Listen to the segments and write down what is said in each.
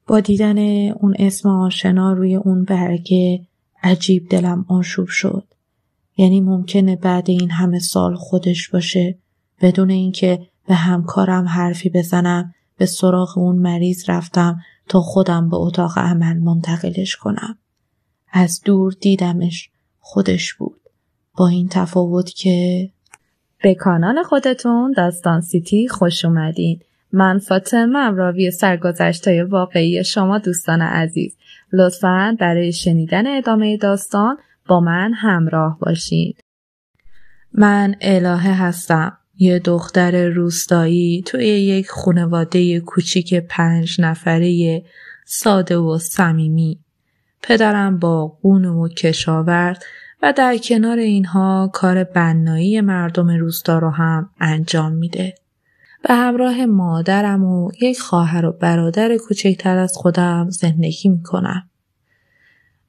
با دیدن اون اسم آشنا روی اون برگه عجیب دلم آشوب شد. یعنی ممکنه بعد این همه سال خودش باشه، بدون اینکه به همکارم حرفی بزنم به سراغ اون مریض رفتم تا خودم به اتاق عمل منتقلش کنم. از دور دیدمش، خودش بود، با این تفاوت که به کانال خودتون داستان سیتی خوش اومدین. من فاطمه، راوی سرگذشت‌های واقعی شما دوستان عزیز. لطفاً برای شنیدن ادامه داستان با من همراه باشید. من الهه هستم، یه دختر روستایی توی یک خانواده کوچیک 5 نفره ساده و صمیمی. پدرم باغبون و کشاورز و در کنار اینها کار بنایی مردم روستا رو هم انجام میده. به همراه مادرم و یک خواهر و برادر کوچکتر از خودم زندگی میکنم.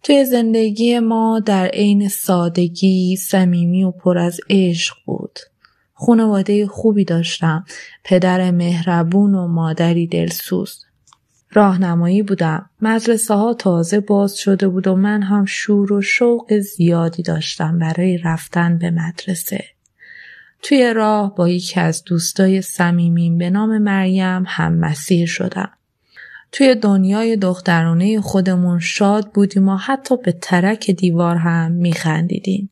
توی زندگی ما در عین سادگی صمیمی و پر از عشق بود. خانواده خوبی داشتم، پدر مهربون و مادری دلسوز. راهنمایی بودم، مدرسه ها تازه باز شده بود و من هم شور و شوق زیادی داشتم برای رفتن به مدرسه. توی راه با یکی از دوستای صمیمیم به نام مریم هم مسیر شدم. توی دنیای دخترانه خودمون شاد بودیم و حتی به ترک دیوار هم میخندیدیم.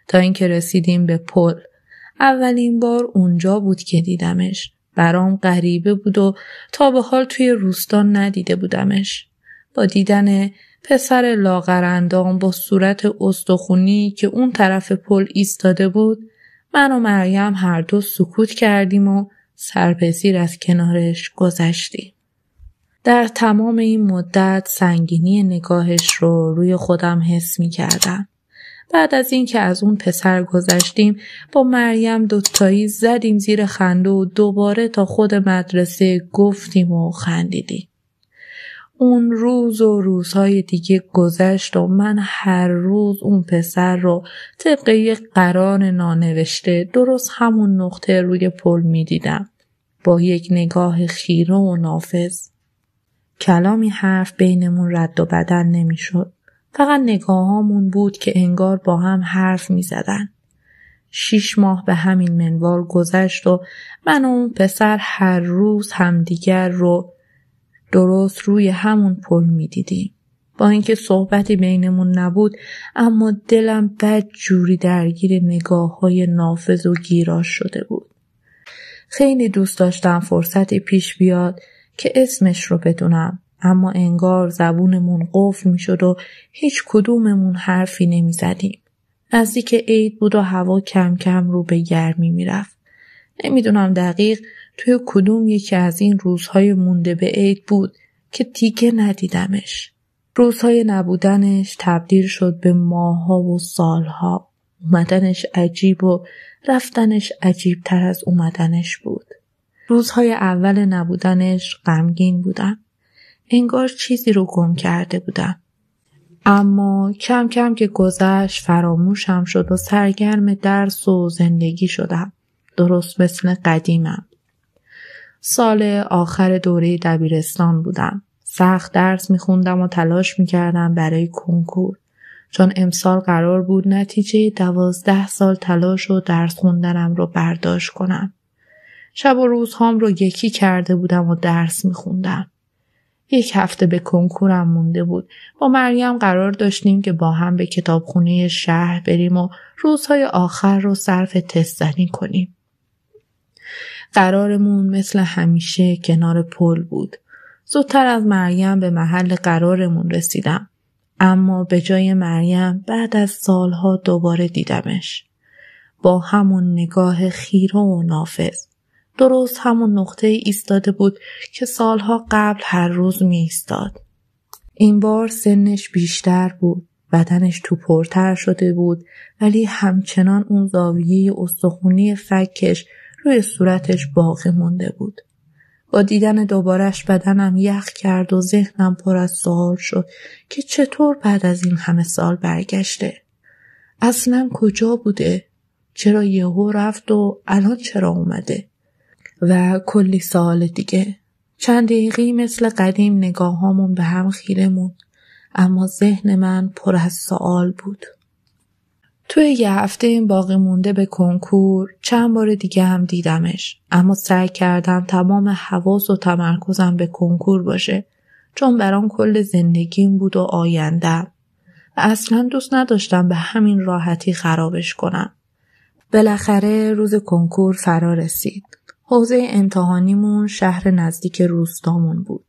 تا اینکه رسیدیم به پل. اولین بار اونجا بود که دیدمش. برام غریبه بود و تا به حال توی روستا ندیده بودمش. با دیدن پسر لاغرندام با صورت استخونی که اون طرف پل ایستاده بود، من و مریم هر دو سکوت کردیم و سرپذیر از کنارش گذشتیم. در تمام این مدت سنگینی نگاهش رو روی خودم حس می کردم. بعد از این که از اون پسر گذشتیم با مریم دوتایی زدیم زیر خنده و دوباره تا خود مدرسه گفتیم و خندیدیم. اون روز و روزهای دیگه گذشت و من هر روز اون پسر رو طبق یک قرار نانوشته درست همون نقطه روی پل می دیدم. با یک نگاه خیره و نافذ. کلامی حرف بینمون رد و بدل نمی شد. فقط نگاهامون بود که انگار با هم حرف می زدن. 6 ماه به همین منوال گذشت و من و اون پسر هر روز همدیگر رو درست روی همون پل می دیدیم. با اینکه صحبتی بینمون نبود اما دلم بد جوری درگیر نگاه‌های نافذ و گیراش شده بود. خیلی دوست داشتم فرصتی پیش بیاد که اسمش رو بدونم، اما انگار زبونمون قفل می شد و هیچ کدوممون حرفی نمی زدیم. نزدیک عید بود و هوا کم کم رو به گرمی می رفت. نمیدونم دقیق توی کدوم یکی از این روزهای مونده به عید بود که دیگه ندیدمش. روزهای نبودنش تبدیل شد به ماه‌ها و سالها. اومدنش عجیب و رفتنش عجیب تر از اومدنش بود. روزهای اول نبودنش غمگین بودم. انگار چیزی رو گم کرده بودم. اما کم کم که گذشت فراموشم شد و سرگرم درس و زندگی شدم. درست مثل قدیمم. سال آخر دوره دبیرستان بودم. سخت درس میخوندم و تلاش میکردم برای کنکور. چون امسال قرار بود نتیجه 12 سال تلاش و درس خوندنم رو برداشت کنم. شب و روزهام رو یکی کرده بودم و درس میخوندم. 1 هفته به کنکورم مونده بود. با مریم قرار داشتیم که با هم به کتابخونه شهر بریم و روزهای آخر رو صرف تست زنی کنیم. قرارمون مثل همیشه کنار پل بود. زودتر از مریم به محل قرارمون رسیدم. اما به جای مریم بعد از سالها دوباره دیدمش. با همون نگاه خیره و نافذ. درست همون نقطه ایستاده بود که سالها قبل هر روز می ایستاد. این بار سنش بیشتر بود. بدنش توپرتر شده بود ولی همچنان اون زاویه استخونی فکش روی صورتش باقی مونده بود. با دیدن دوبارش بدنم یخ کرد و ذهنم پر از سوال شد که چطور بعد از این همه سال برگشته؟ اصلاً کجا بوده؟ چرا یهو رفت و الان چرا اومده؟ و کلی سوال دیگه. چند دقیقه‌ای مثل قدیم نگاهامون به هم خیره موند، اما ذهن من پر از سوال بود. توی یه هفته این باقی مونده به کنکور چند بار دیگه هم دیدمش، اما سعی کردم تمام حواس و تمرکزم به کنکور باشه، چون برام کل زندگیم بود و آیندم و اصلا دوست نداشتم به همین راحتی خرابش کنم. بالاخره روز کنکور فرا رسید. حوزه امتحانیمون شهر نزدیک روستامون بود.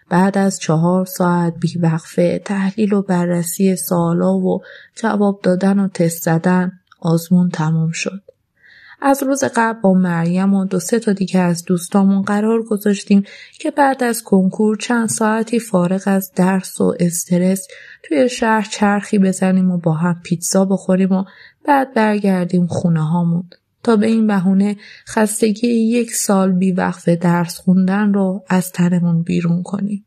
بعد از 4 ساعت بیوقفه تحلیل و بررسی سوالا و جواب دادن و تست زدن، آزمون تموم شد. از روز قبل با مریم و 2-3 تا دیگه از دوستامون قرار گذاشتیم که بعد از کنکور چند ساعتی فارغ از درس و استرس توی شهر چرخی بزنیم و با هم پیتزا بخوریم و بعد برگردیم خونه هامون تا به این بهونه خستگی 1 سال بیوقفه درس خوندن رو از تنمون بیرون کنیم.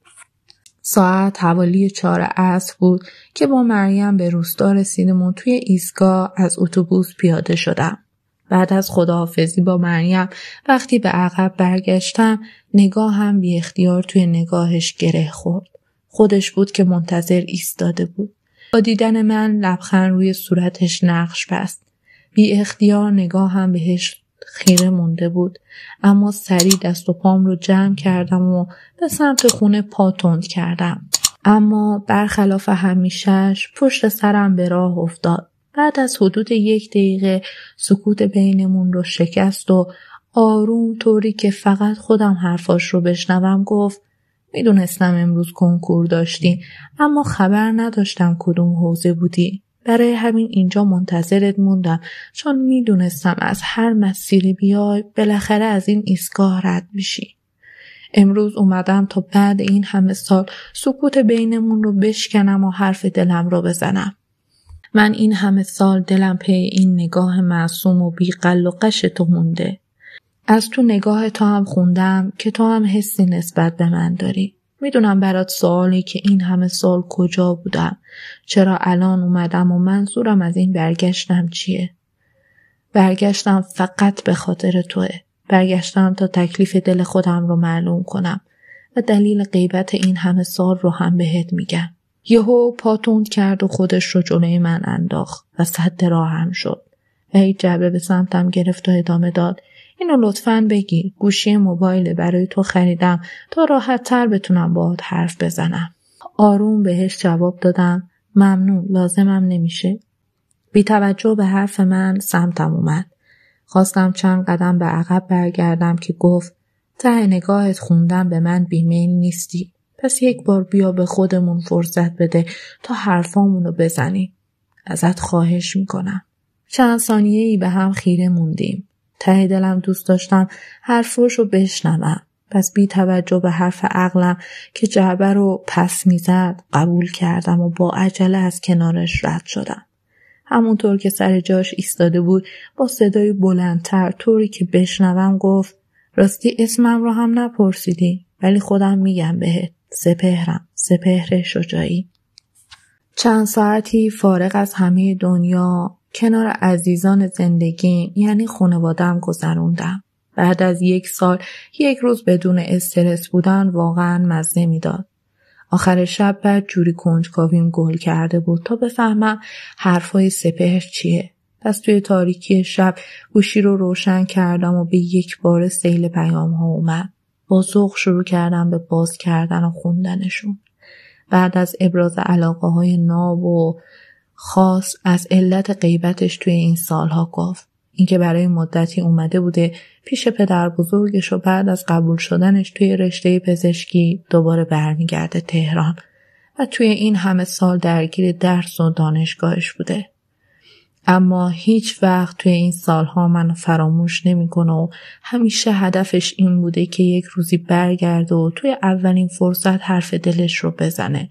ساعت حوالی 4 عصر بود که با مریم به روستا رسیدیم و توی ایستگاه از اتوبوس پیاده شدم. بعد از خداحافظی با مریم وقتی به عقب برگشتم، نگاهم بی اختیار توی نگاهش گره خورد. خودش بود که منتظر ایستاده بود. با دیدن من لبخند روی صورتش نقش بست. بی اختیار نگاهم بهش خیره مونده بود، اما سریع دست و پام رو جمع کردم و به سمت خونه پا تند کردم. اما برخلاف همیشهش پشت سرم به راه افتاد. بعد از حدود 1 دقیقه سکوت بینمون رو شکست و آروم طوری که فقط خودم حرفاش رو بشنوم گفت: میدونستم امروز کنکور داشتی، اما خبر نداشتم کدوم حوزه بودی. برای همین اینجا منتظرت موندم، چون میدونستم از هر مسیری بیای بالاخره از این ایستگاه رد میشی. امروز اومدم تا بعد این همه سال سکوت بینمون رو بشکنم و حرف دلم رو بزنم. من این همه سال دلم پی این نگاه معصوم و بی قل و قش تو مونده. از تو نگاه تو هم خوندم که تو هم حسی نسبت به من داری. میدونم برات سوالی که این همه سال کجا بودم، چرا الان اومدم و منظورم از این برگشتم چیه. برگشتم فقط به خاطر توه. برگشتم تا تکلیف دل خودم رو معلوم کنم و دلیل غیبت این همه سال رو هم بهت میگم. یهو پا تند کرد و خودش رو جلوی من انداخت و سد راهم شد. هی جعبه به سمتم گرفت و ادامه داد: اینو لطفاً بگیر، گوشی موبایل برای تو خریدم تا راحت تر بتونم باهات حرف بزنم. آروم بهش جواب دادم: ممنون، لازمم نمیشه. بی توجه به حرف من سمتم اومد. خواستم چند قدم به عقب برگردم که گفت: ته نگاهت خوندم به من بیمیل نیستی. پس 1 بار بیا به خودمون فرصت بده تا حرفامونو بزنیم. ازت خواهش میکنم. چند ثانیه‌ای به هم خیره موندیم. ته دلم دوست داشتم حرفاشو بشنوم. پس بی توجه به حرف عقلم که جعبه رو پس میزد قبول کردم و با عجله از کنارش رد شدم. همونطور که سر جاش ایستاده بود با صدای بلندتر طوری که بشنوم گفت: راستی اسمم رو هم نپرسیدی، ولی خودم میگم بهت. سپهرم، سپهر شجاعی. چند ساعتی فارغ از همه دنیا کنار عزیزان زندگیم یعنی خانواده‌ام گذروندم. بعد از 1 سال 1 روز بدون استرس بودن واقعا مزه میداد. آخر شب بعد جوری کنجکاویم گل کرده بود تا بفهمم حرفای سپهر چیه. پس توی تاریکی شب گوشی رو روشن کردم و به 1 بار سیل پیام ها اومد. با ذوق شروع کردم به باز کردن و خوندنشون. بعد از ابراز علاقه های ناب و خاص از علت غیبتش توی این سالها گفت. اینکه برای مدتی اومده بوده پیش پدر بزرگش و بعد از قبول شدنش توی رشته پزشکی دوباره برمیگرده تهران و توی این همه سال درگیر درس و دانشگاهش بوده. اما هیچ وقت توی این سالها منو فراموش نمیکنه و همیشه هدفش این بوده که 1 روزی برگرده و توی اولین فرصت حرف دلش رو بزنه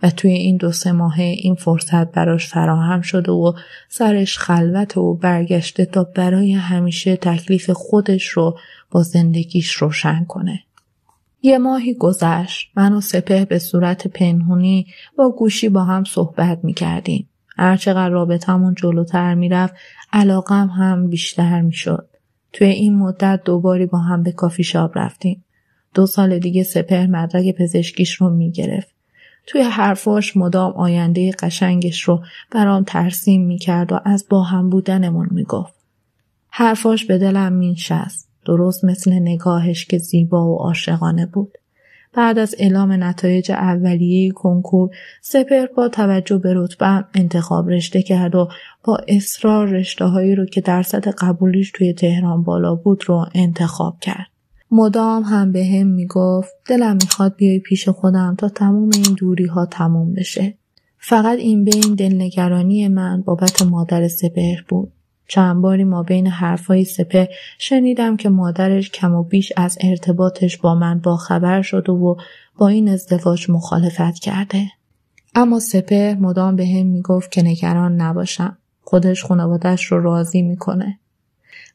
و توی این 2-3 ماهه این فرصت براش فراهم شده و سرش خلوت و برگشته تا برای همیشه تکلیف خودش رو با زندگیش روشن کنه. 1 ماهی گذشت. من و سپهر به صورت پنهونی با گوشی با هم صحبت می‌کردیم. هرچقدر رابطمون جلوتر میرفت علاقم هم بیشتر میشد. توی این مدت 2 باری با هم به کافی شاپ رفتیم. 2 سال دیگه سپهر مدرک پزشکیش رو میگرفت. توی حرفاش مدام آینده قشنگش رو برام ترسیم میکرد و از با هم بودنمون میگفت. حرفاش به دلم مینشست، درست مثل نگاهش که زیبا و عاشقانه بود. بعد از اعلام نتایج اولیه کنکور، سپهر با توجه به رتبه‌ام انتخاب رشته کرد و با اصرار رشته‌هایی رو که درصد قبولیش توی تهران بالا بود رو انتخاب کرد. مدام هم به هم میگفت دلم میخواد بیای پیش خودم تا تموم این دوری ها تموم بشه. فقط این بین دلنگرانی من بابت مادر سپهر بود. چند باری ما بین حرفای سپهر شنیدم که مادرش کم و بیش از ارتباطش با من باخبر شده و با این ازدواج مخالفت کرده. اما سپهر مدام به هم میگفت که نگران نباشم. خودش خانواده‌اش رو راضی میکنه.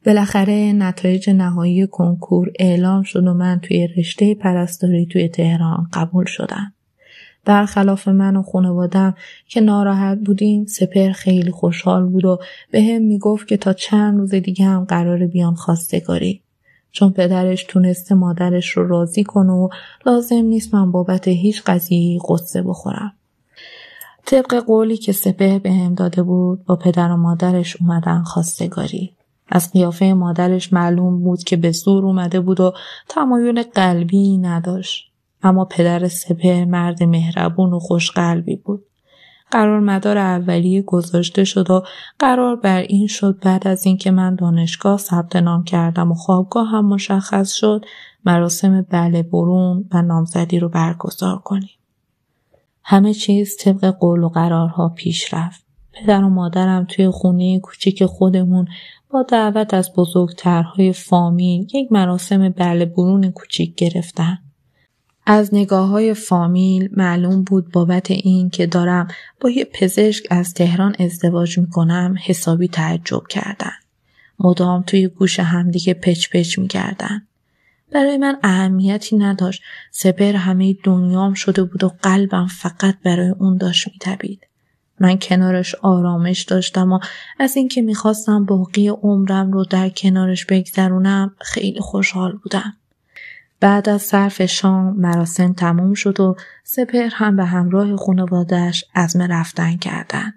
بالاخره نتایج نهایی کنکور اعلام شد و من توی رشته پرستاری توی تهران قبول شدم. برخلاف من و خانواده‌ام که ناراحت بودیم، سپهر خیلی خوشحال بود و به هم میگفت که تا چند روز دیگه هم قراره بیان خواستگاری. چون پدرش تونسته مادرش رو راضی کنه و لازم نیست من بابت هیچ قضیه‌ای قصه بخورم. طبق قولی که سپهر به هم داده بود با پدر و مادرش اومدن خواستگاری. از قیافه مادرش معلوم بود که به زور اومده بود و تمایل قلبی نداشت. اما پدر سپهر مرد مهربون و خوشقلبی بود. قرار مدار اولیه گذاشته شد و قرار بر این شد بعد از اینکه من دانشگاه ثبت نام کردم و خوابگاه هم مشخص شد مراسم بله برون و نامزدی رو برگزار کنیم. همه چیز طبق قول و قرارها پیش رفت. پدر و مادرم توی خونه کوچیک خودمون با دعوت از بزرگترهای فامیل یک مراسم بله برون کوچیک گرفتن. از نگاه‌های فامیل معلوم بود بابت این که دارم با یه پزشک از تهران ازدواج میکنم حسابی تعجب کردن. مدام توی گوش همدیگه پچ پچ میکردن. برای من اهمیتی نداشت. سپهر همه دنیام شده بود و قلبم فقط برای اون داشت میتپید. من کنارش آرامش داشتم و از اینکه میخواستم باقی عمرم رو در کنارش بگذرونم خیلی خوشحال بودم. بعد از صرف شام مراسم تموم شد و سپهر هم به همراه خانواده‌اش عزم رفتن کردن.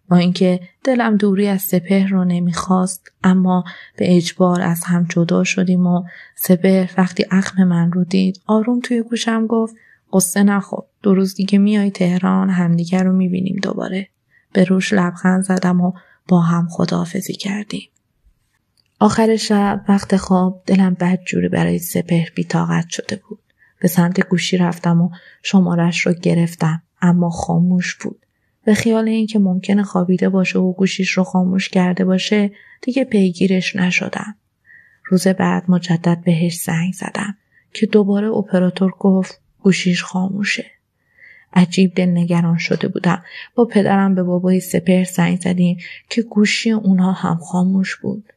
با اینکه دلم دوری از سپهر رو نمیخواست اما به اجبار از هم جدا شدیم و سپهر وقتی اخم من رو دید آروم توی گوشم گفت قصه نخور، 2 روز دیگه میای تهران همدیگه رو میبینیم دوباره. به روش لبخند زدم و با هم خداحافظی کردیم. آخر شب وقت خواب دلم بدجوری برای سپهر بی‌طاقت شده بود. به سمت گوشی رفتم و شمارش رو گرفتم اما خاموش بود. به خیال این که ممکنه خوابیده باشه و گوشیش رو خاموش کرده باشه دیگه پیگیرش نشدم. روز بعد مجدد بهش زنگ زدم که دوباره اپراتور گفت گوشیش خاموشه. عجیب دلنگران شده بودم. با پدرم به بابای سپهر زنگ زدیم که گوشی اونها هم خاموش بود.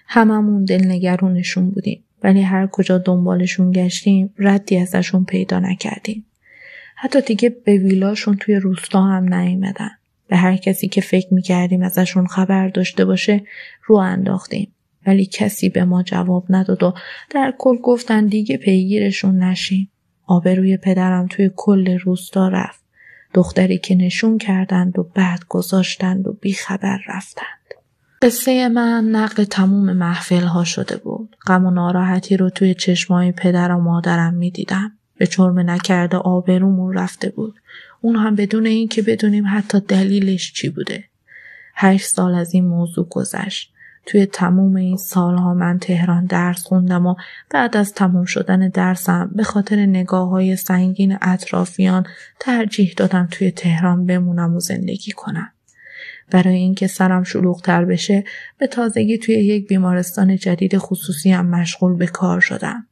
هممون دلنگرونشون بودیم ولی هر کجا دنبالشون گشتیم ردی ازشون پیدا نکردیم. حتی دیگه به ویلاشون توی روستا هم نیومدن. به هر کسی که فکر میکردیم ازشون خبر داشته باشه رو انداختیم ولی کسی به ما جواب نداد و در کل گفتن دیگه پیگیرشون نشیم. آبروی پدرم توی کل روستا رفت. دختری که نشون کردند و بعد گذاشتند و بی خبر رفتند. قصه من نقل تموم محفل ها شده بود. غم و ناراحتی رو توی چشمای پدر و مادرم می دیدم. به چرم نکرده آبرومون رفته بود. اون هم بدون این که بدونیم حتی دلیلش چی بوده. 8 سال از این موضوع گذشت. توی تموم این سالها من تهران درس خوندم و بعد از تموم شدن درسم به خاطر نگاه‌های سنگین اطرافیان ترجیح دادم توی تهران بمونم و زندگی کنم. برای اینکه سرم شلوغ‌تر بشه به تازگی توی یک بیمارستان جدید خصوصی هم مشغول به کار شدم.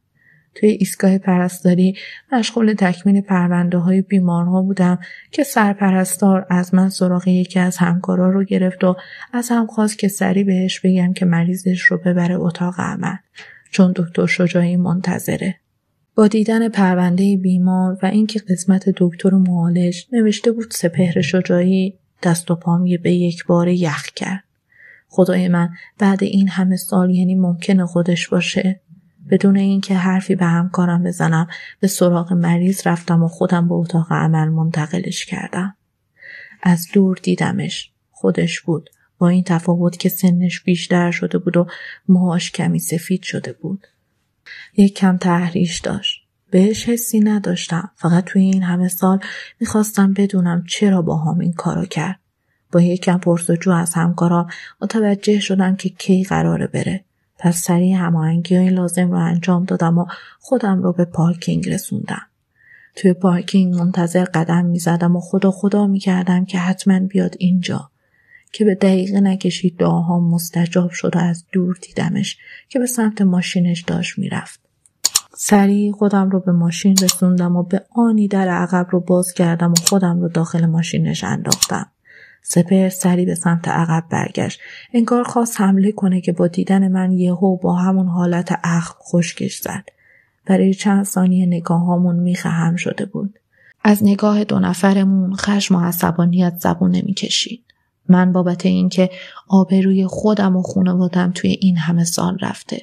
توی ایستگاه پرستاری مشغول تکمیل پرونده‌های بیمارها بودم که سرپرستار از من سراغ یکی از همکارا رو گرفت و از هم خواست که سریع بهش بگم که مریضش رو ببره اتاق عمل چون دکتر شجاعی منتظره. با دیدن پرونده بیمار و اینکه قسمت دکتر معالج نوشته بود سپهر شجاعی دست و پام به یک بار یخ کرد. خدای من بعد این همه سال یعنی ممکنه خودش باشه؟ بدون اینکه حرفی به همکارم بزنم به سراغ مریض رفتم و خودم به اتاق عمل منتقلش کردم. از دور دیدمش. خودش بود. با این تفاوت که سنش بیشتر شده بود و موهاش کمی سفید شده بود. یک کم تحریش داشت. بهش حسی نداشتم. فقط توی این همه سال میخواستم بدونم چرا باهام این کارو کرد. با یک کم پرسجو از همکارام متوجه شدم که کی قراره بره. پس سریع هماهنگی‌های لازم رو انجام دادم و خودم رو به پارکینگ رسوندم. توی پارکینگ منتظر قدم میزدم و خدا میکردم که حتما بیاد اینجا. که به دقیقه نکشید دعاهام مستجاب شد و از دور دیدمش که به سمت ماشینش داشت میرفت. سریع خودم رو به ماشین رسوندم و به آنی در عقب رو باز کردم و خودم رو داخل ماشینش انداختم. سپهر سریع به سمت عقب برگشت. انگار خواست حمله کنه که با دیدن من یهو با همون حالت اخم خشکش زد. برای چند ثانیه نگاهامون میخ هم شده بود. از نگاه دو نفرمون خشم و عصبانیت زبون نمیکشید. من بابت این که آبروی خودم و خانواده‌ام توی این همه سال رفته.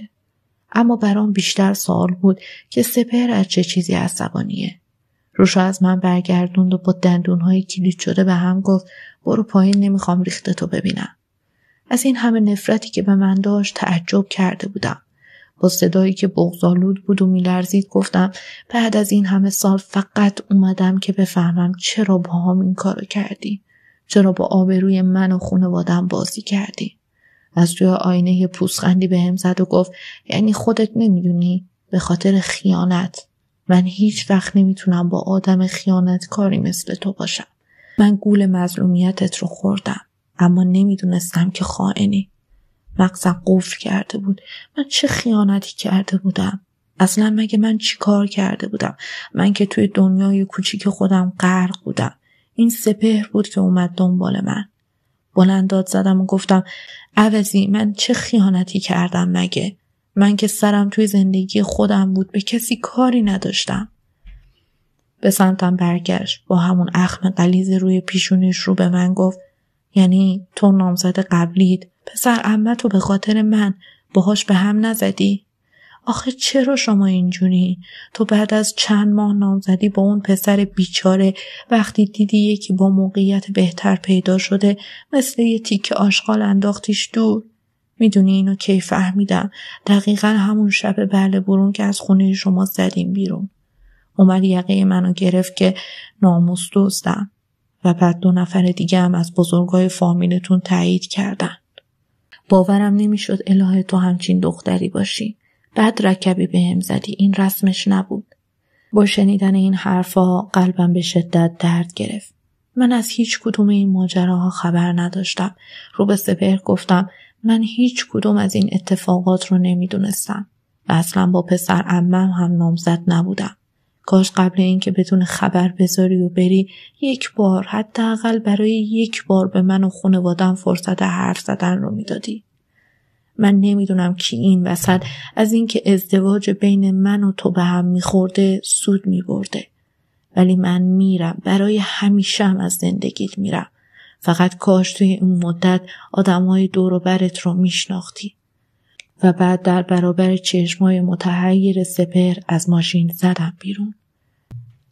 اما برام بیشتر سوال بود که سپهر از چه چیزی عصبانیه. روشو از من برگردوند و با دندونهای کلید شده به هم گفت برو پایین، نمیخوام ریختتو ببینم. از این همه نفرتی که به من داشت تعجب کرده بودم. با صدایی که بغض‌آلود بود و میلرزید گفتم بعد از این همه سال فقط اومدم که بفهمم چرا باهام این کارو کردی. چرا با آبروی من و خانواده‌ام بازی کردی. از توی آینه پوزخندی بهم زد و گفت یعنی خودت نمیدونی؟ به خاطر خیانت. من هیچ وقت نمیتونم با آدم خیانتکاری مثل تو باشم. من گول مظلومیتت رو خوردم اما نمیدونستم که خائنی. مغزم قفل کرده بود. من چه خیانتی کرده بودم؟ اصلا مگه من چی کار کرده بودم؟ من که توی دنیای کوچیک خودم غرق بودم. این سپهر بود که اومد دنبال من. بلند داد زدم و گفتم عوضی من چه خیانتی کردم مگه؟ من که سرم توی زندگی خودم بود، به کسی کاری نداشتم. به سمتم برگشت. با همون اخم غلیظ روی پیشونیش رو به من گفت یعنی تو نامزد قبلیت پسر عمتو به خاطر من باهاش به هم نزدی؟ آخه چرا شما اینجوری؟ تو بعد از چند ماه نامزدی با اون پسر بیچاره وقتی دیدی یکی با موقعیت بهتر پیدا شده مثل یه تیکه آشغال انداختیش دور؟ میدونی اینو کی فهمیدم؟ دقیقا همون شب بله برون که از خونه شما زدیم بیرون. اومد یقه منو گرفت که ناموس دزدم و بعد 2 نفر دیگه هم از بزرگای فامیلتون تایید کردن. باورم نمیشد الهه تو همچین دختری باشی. بعد رکبی بهم زدی، این رسمش نبود. با شنیدن این حرفا قلبم به شدت درد گرفت. من از هیچ کدوم این ماجراها خبر نداشتم. رو به سپهر گفتم من هیچ کدوم از این اتفاقات رو نمیدونستم و اصلا با پسر عمم هم نامزد نبودم. کاش قبل این که بدون خبر بذاری و بری یک بار حداقل برای یک بار به من و خانواده‌ام فرصت حرف زدن رو میدادی. من نمیدونم کی این وسط از این که ازدواج بین من و تو به هم میخورده سود میبرده. ولی من میرم، برای همیشه از زندگیت میرم. فقط کاش توی اون مدت آدمای دور و برت رو میشناختی. و بعد در برابر چشمای متحیر سپهر از ماشین زدم بیرون.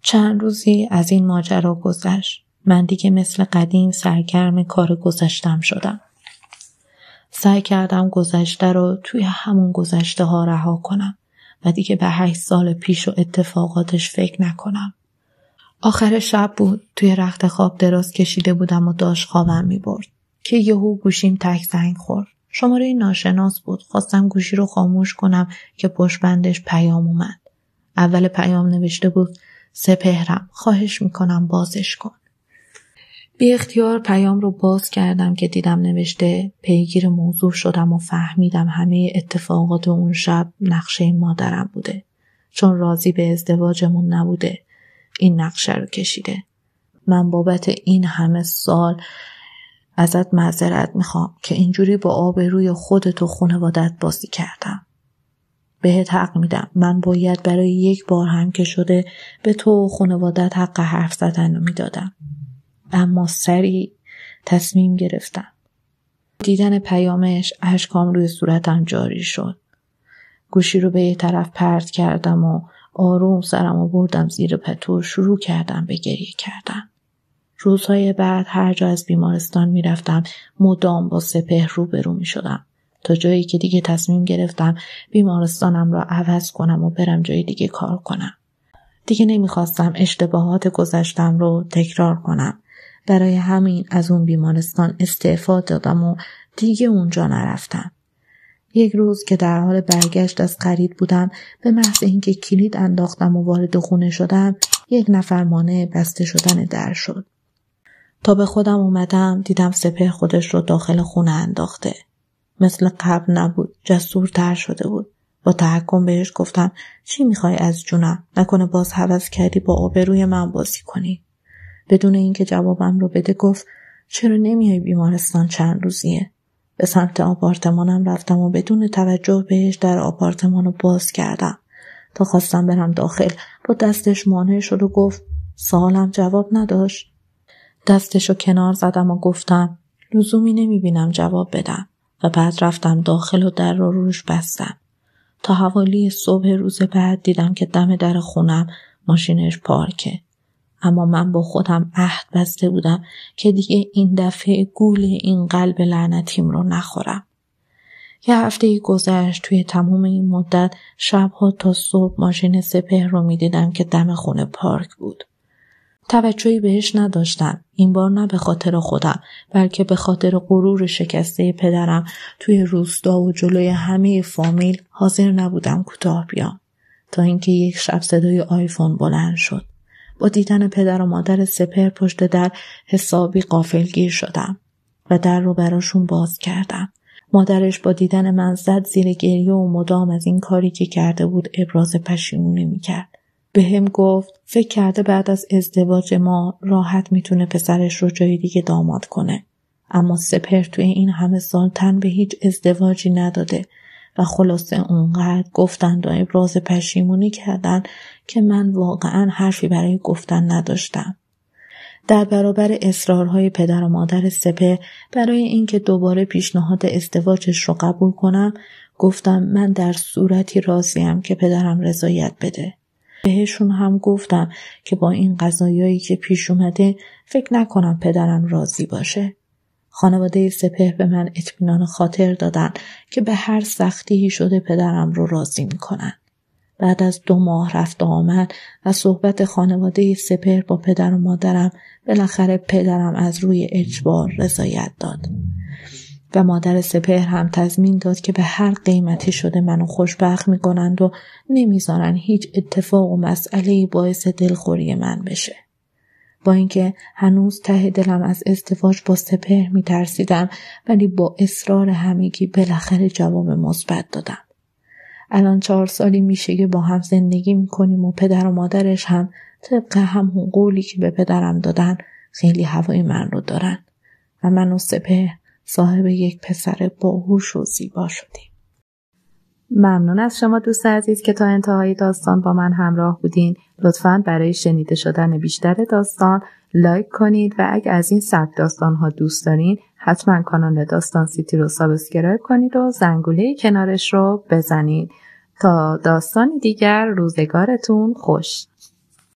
چند روزی از این ماجرا گذشت. من دیگه مثل قدیم سرگرم کار گذشتم شدم. سعی کردم گذشته رو توی همون گذشته ها رها کنم و دیگه به 8 سال پیش و اتفاقاتش فکر نکنم. آخر شب بود. توی رخت خواب دراز کشیده بودم و داشت خوابم میبرد که یهو گوشیم تک زنگ خورد. شماره ناشناس بود. خواستم گوشی رو خاموش کنم که پشت بندش پیام اومد. اول پیام نوشته بود سپهرم، خواهش میکنم بازش کن. بی اختیار پیام رو باز کردم که دیدم نوشته پیگیر موضوع شدم و فهمیدم همه اتفاقات اون شب نقشه مادرم بوده. چون راضی به ازدواجمون نبوده این نقشه رو کشیده. من بابت این همه سال ازت معذرت میخوام که اینجوری با آبروی خودت و خانوادت بازی کردم. بهت حق میدم. من باید برای یک بار هم که شده به تو و خانوادت حق حرف زدن رو میدادم. اما سریع تصمیم گرفتم. دیدن پیامش اشکام روی صورتم جاری شد. گوشی رو به یه طرف پرت کردم و آروم سرمو بردم زیر پتو و شروع کردم به گریه کردن. روزهای بعد هر جا از بیمارستان میرفتم مدام با سپهر روبرو میشدم، تا جایی که دیگه تصمیم گرفتم بیمارستانم را عوض کنم و برم جای دیگه کار کنم. دیگه نمیخواستم اشتباهات گذشتم رو تکرار کنم. برای همین از اون بیمارستان استعفا دادم و دیگه اونجا نرفتم. یک روز که در حال برگشت از خرید بودم، به محض اینکه کلید انداختم و وارد خونه شدم، یک نفر مانع بسته شدن در شد. تا به خودم اومدم دیدم سپهر خودش رو داخل خونه انداخته. مثل قبل نبود، جسورتر شده بود. با تحکم بهش گفتم چی میخوای از جونم؟ نکنه باز هوس کردی با آبروی من بازی کنی؟ بدون اینکه جوابم رو بده گفت چرا نمیای بیمارستان چند روزیه؟ به سمت آپارتمانم رفتم و بدون توجه بهش در آپارتمان رو باز کردم. تا خواستم برم داخل با دستش مانع شد و گفت سوالم جواب نداشت. دستشو کنار زدم و گفتم لزومی نمیبینم جواب بدم و بعد رفتم داخل و در رو روش بستم. تا حوالی صبح روز بعد دیدم که دم در خونم ماشینش پارکه. اما من با خودم عهد بسته بودم که دیگه این دفعه گول این قلب لعنتیم رو نخورم. یه هفته گذشت. توی تمام این مدت شبها تا صبح ماشین سپهر رو میدیدم که دم خونه پارک بود. توجهی بهش نداشتم. این بار نه به خاطر خودم، بلکه به خاطر غرور شکسته پدرم. توی روستا و جلوی همه فامیل حاضر نبودم کوتاه بیام. تا اینکه یک شب صدای آیفون بلند شد. با دیدن پدر و مادر سپهر پشت در حسابی غافلگیر شدم و در رو براشون باز کردم. مادرش با دیدن من زد زیر گریه و مدام از این کاری که کرده بود ابراز پشیمونی میکرد. به هم گفت فکر کرده بعد از ازدواج ما راحت میتونه پسرش رو جای دیگه داماد کنه. اما سپهر توی این همه سال تن به هیچ ازدواجی نداده و خلاصه اونقدر گفتند و ابراز پشیمونی کردن که من واقعا حرفی برای گفتن نداشتم. در برابر اصرارهای پدر و مادر سپهر برای اینکه دوباره پیشنهاد ازدواجش رو قبول کنم، گفتم من در صورتی راضیم که پدرم رضایت بده. بهشون هم گفتم که با این قضایایی که پیش اومده فکر نکنم پدرم راضی باشه. خانواده سپهر به من اطمینان خاطر دادن که به هر سختی شده پدرم رو راضی میکنن. بعد از 2 ماه رفت آمد و صحبت خانواده سپهر با پدر و مادرم، بالاخره پدرم از روی اجبار رضایت داد و مادر سپهر هم تضمین داد که به هر قیمتی شده منو خوشبخت میکنند و نمیذارن هیچ اتفاق و مسئله‌ای باعث دلخوری من بشه. با اینکه هنوز ته دلم از ازدواج با سپهر میترسیدم، ولی با اصرار همگی بالاخره جواب مثبت دادم. الان 4 سالی میشه که با هم زندگی میکنیم و پدر و مادرش هم طبق همون قولی که به پدرم دادن خیلی هوای من رو دارن و من و سپهر صاحب یک پسر باهوش و زیبا شدیم. ممنون از شما دوست عزیز که تا انتهای داستان با من همراه بودین. لطفاً برای شنیده شدن بیشتر داستان لایک کنید و اگه از این سبک داستان ها دوست دارین حتما کانال داستان سیتی رو سابسکرایب کنید و زنگوله کنارش رو بزنید. تا داستانی دیگر، روزگارتون خوش.